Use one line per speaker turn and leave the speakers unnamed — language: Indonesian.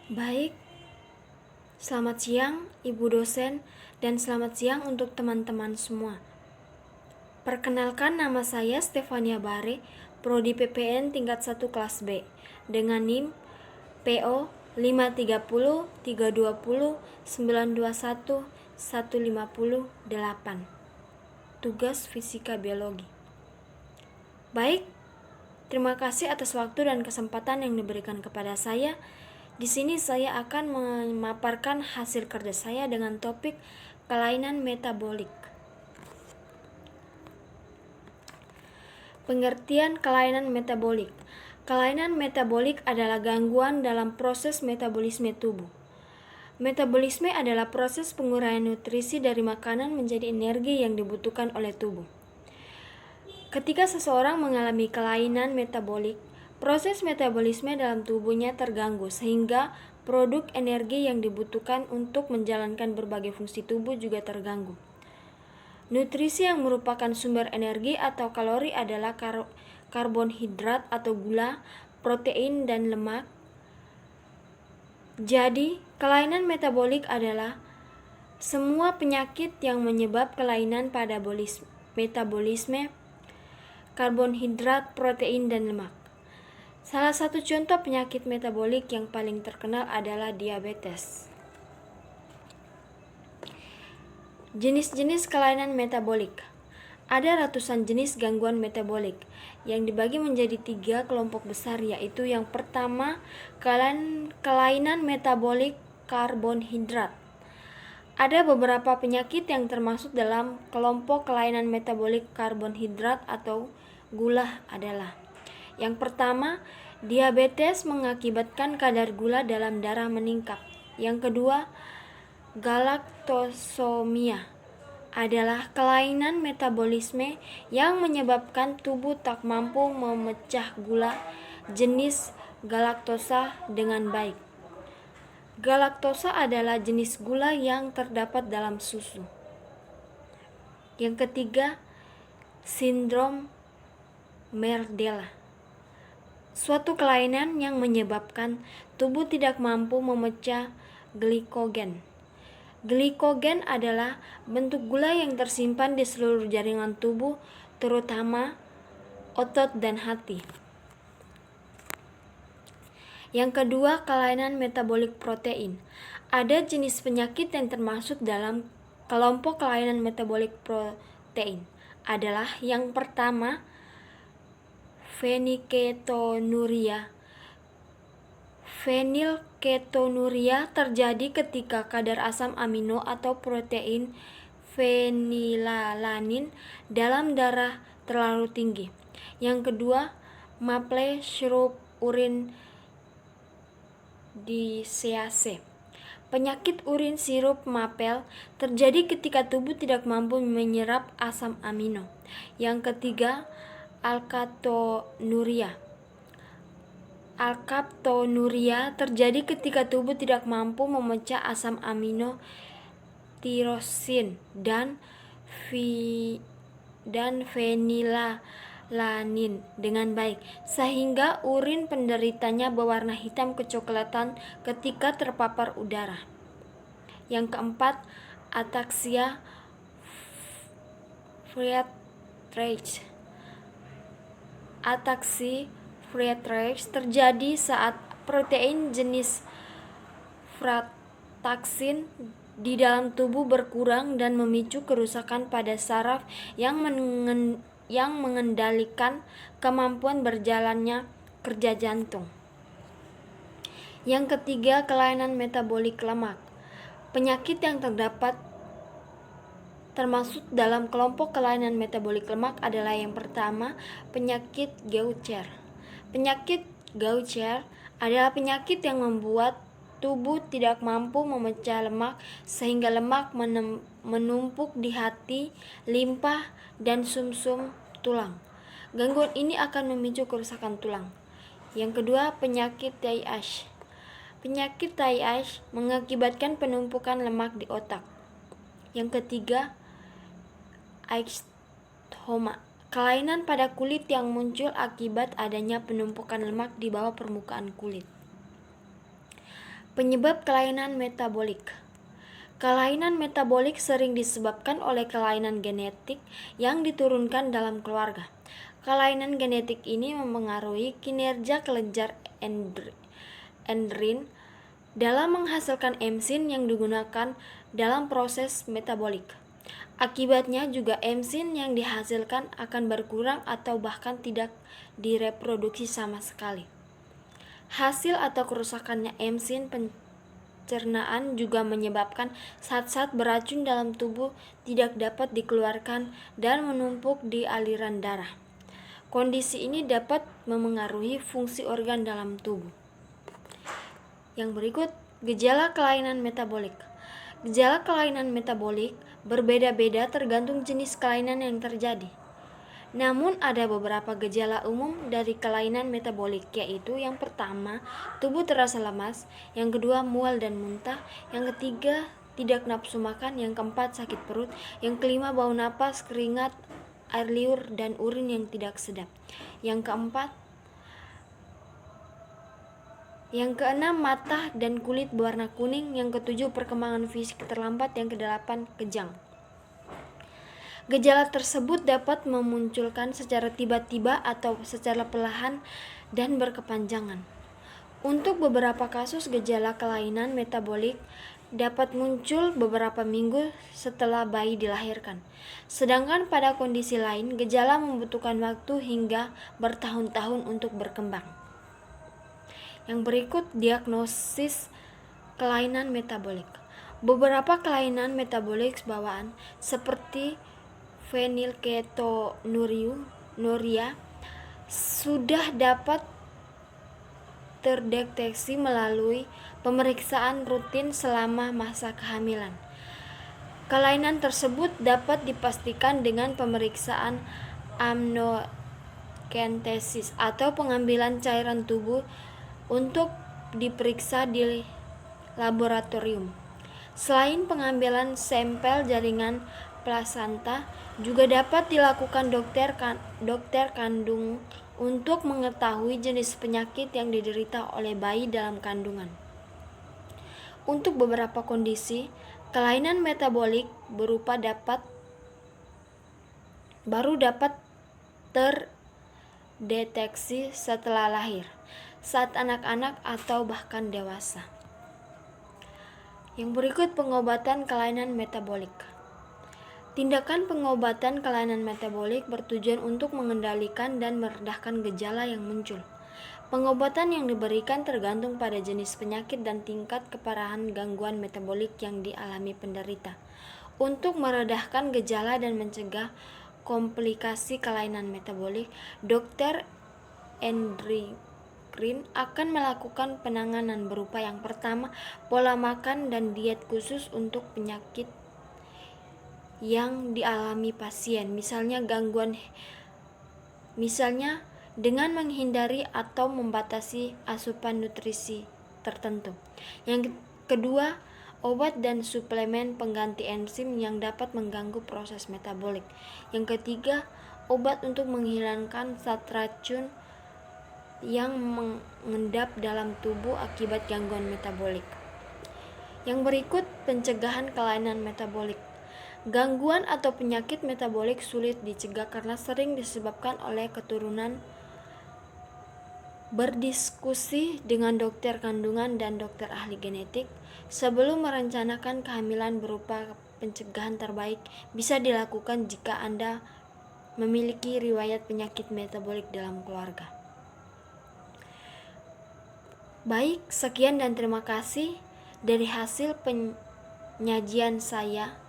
Baik, selamat siang Ibu dosen dan selamat siang untuk teman-teman semua. Perkenalkan, nama saya Stefania Bare, Prodi PPN tingkat 1 kelas B dengan NIM PO 530 320 921 158. Tugas Fisika Biologi. Baik, terima kasih atas waktu dan kesempatan yang diberikan kepada saya. Di sini saya akan memaparkan hasil kerja saya dengan topik kelainan metabolik. Pengertian kelainan metabolik. Kelainan metabolik adalah gangguan dalam proses metabolisme tubuh. Metabolisme adalah proses penguraian nutrisi dari makanan menjadi energi yang dibutuhkan oleh tubuh. Ketika seseorang mengalami kelainan metabolik, proses metabolisme dalam tubuhnya terganggu sehingga produk energi yang dibutuhkan untuk menjalankan berbagai fungsi tubuh juga terganggu. Nutrisi yang merupakan sumber energi atau kalori adalah karbohidrat atau gula, protein, dan lemak. Jadi, kelainan metabolik adalah semua penyakit yang menyebab kelainan pada metabolisme karbohidrat, protein, dan lemak. Salah satu contoh penyakit metabolik yang paling terkenal adalah diabetes. Jenis-jenis kelainan metabolik. Ada ratusan jenis gangguan metabolik yang dibagi menjadi 3 kelompok besar, yaitu yang pertama, kelainan metabolik karbohidrat. Ada beberapa penyakit yang termasuk dalam kelompok kelainan metabolik karbohidrat atau gula adalah: yang pertama, diabetes mengakibatkan kadar gula dalam darah meningkat. Yang kedua, galaktosomia adalah kelainan metabolisme yang menyebabkan tubuh tak mampu memecah gula jenis galaktosa dengan baik. Galaktosa adalah jenis gula yang terdapat dalam susu. Yang ketiga, sindrom Merdella, suatu kelainan yang menyebabkan tubuh tidak mampu memecah glikogen. Glikogen adalah bentuk gula yang tersimpan di seluruh jaringan tubuh, terutama otot dan hati. Yang kedua, kelainan metabolik protein. Ada jenis penyakit yang termasuk dalam kelompok kelainan metabolik protein adalah: yang pertama, fenilketonuria. Fenilketonuria terjadi ketika kadar asam amino atau protein fenilalanin dalam darah terlalu tinggi. Yang kedua, maple syrup urin disease. Penyakit urin sirup maple terjadi ketika tubuh tidak mampu menyerap asam amino. Yang ketiga, alkatonuria. Alkaptonuria terjadi ketika tubuh tidak mampu memecah asam amino tirosin dan fenilalanin dengan baik, sehingga urin penderitanya berwarna hitam kecoklatan ketika terpapar udara. Yang keempat, ataksia Friedreich. Ataksi Friedreich terjadi saat protein jenis frataxin di dalam tubuh berkurang dan memicu kerusakan pada saraf yang mengendalikan kemampuan berjalannya kerja jantung. Yang ketiga, kelainan metabolik lemak. Penyakit yang termasuk dalam kelompok kelainan metabolik lemak adalah: yang pertama, penyakit Gaucher. Penyakit Gaucher adalah penyakit yang membuat tubuh tidak mampu memecah lemak sehingga lemak menumpuk di hati, limpa, dan sumsum tulang. Gangguan ini akan memicu kerusakan tulang. Yang kedua, penyakit TIH. Penyakit TIH mengakibatkan penumpukan lemak di otak. Yang ketiga, ekstoma, kelainan pada kulit yang muncul akibat adanya penumpukan lemak di bawah permukaan kulit. Penyebab kelainan metabolik. Kelainan metabolik sering disebabkan oleh kelainan genetik yang diturunkan dalam keluarga. Kelainan genetik ini mempengaruhi kinerja kelenjar endokrin dalam menghasilkan enzim yang digunakan dalam proses metabolik. Akibatnya juga enzim yang dihasilkan akan berkurang atau bahkan tidak direproduksi sama sekali. Hasil atau kerusakannya enzim pencernaan juga menyebabkan zat-zat beracun dalam tubuh tidak dapat dikeluarkan dan menumpuk di aliran darah. Kondisi ini dapat memengaruhi fungsi organ dalam tubuh. Yang berikut, gejala kelainan metabolik. Gejala kelainan metabolik berbeda-beda tergantung jenis kelainan yang terjadi. Namun ada beberapa gejala umum dari kelainan metabolik, yaitu yang pertama, tubuh terasa lemas, yang kedua, mual dan muntah, yang ketiga, tidak nafsu makan, yang keempat, sakit perut, yang kelima, bau napas, keringat, air liur, dan urin yang tidak sedap, yang keenam, mata dan kulit berwarna kuning, yang ketujuh, perkembangan fisik terlambat, yang kedelapan, kejang. Gejala tersebut dapat memunculkan secara tiba-tiba atau secara perlahan dan berkepanjangan. Untuk beberapa kasus, gejala kelainan metabolik dapat muncul beberapa minggu setelah bayi dilahirkan. Sedangkan pada kondisi lain, gejala membutuhkan waktu hingga bertahun-tahun untuk berkembang. Yang berikut, diagnosis kelainan metabolik. Beberapa kelainan metabolik bawaan seperti fenilketonuria sudah dapat terdeteksi melalui pemeriksaan rutin selama masa kehamilan. Kelainan tersebut dapat dipastikan dengan pemeriksaan amniocentesis atau pengambilan cairan tubuh untuk diperiksa di laboratorium. Selain pengambilan sampel jaringan plasenta, juga dapat dilakukan dokter kandung untuk mengetahui jenis penyakit yang diderita oleh bayi dalam kandungan. Untuk beberapa kondisi, kelainan metabolik baru dapat terdeteksi setelah lahir, saat anak-anak atau bahkan dewasa. Yang berikut, pengobatan kelainan metabolik. Tindakan pengobatan kelainan metabolik bertujuan untuk mengendalikan dan meredahkan gejala yang muncul. Pengobatan yang diberikan tergantung pada jenis penyakit dan tingkat keparahan gangguan metabolik yang dialami penderita. Untuk meredahkan gejala dan mencegah komplikasi kelainan metabolik, dokter endokrin akan melakukan penanganan berupa yang pertama, pola makan dan diet khusus untuk penyakit yang dialami pasien, misalnya dengan menghindari atau membatasi asupan nutrisi tertentu. Yang kedua, obat dan suplemen pengganti enzim yang dapat mengganggu proses metabolik. Yang ketiga, obat untuk menghilangkan zat racun yang mengendap dalam tubuh akibat gangguan metabolik. Yang berikut, pencegahan kelainan metabolik. Gangguan atau penyakit metabolik sulit dicegah karena sering disebabkan oleh keturunan. Berdiskusi dengan dokter kandungan dan dokter ahli genetik sebelum merencanakan kehamilan berupa pencegahan terbaik bisa dilakukan jika Anda memiliki riwayat penyakit metabolik dalam keluarga. Baik, sekian dan terima kasih dari hasil penyajian saya.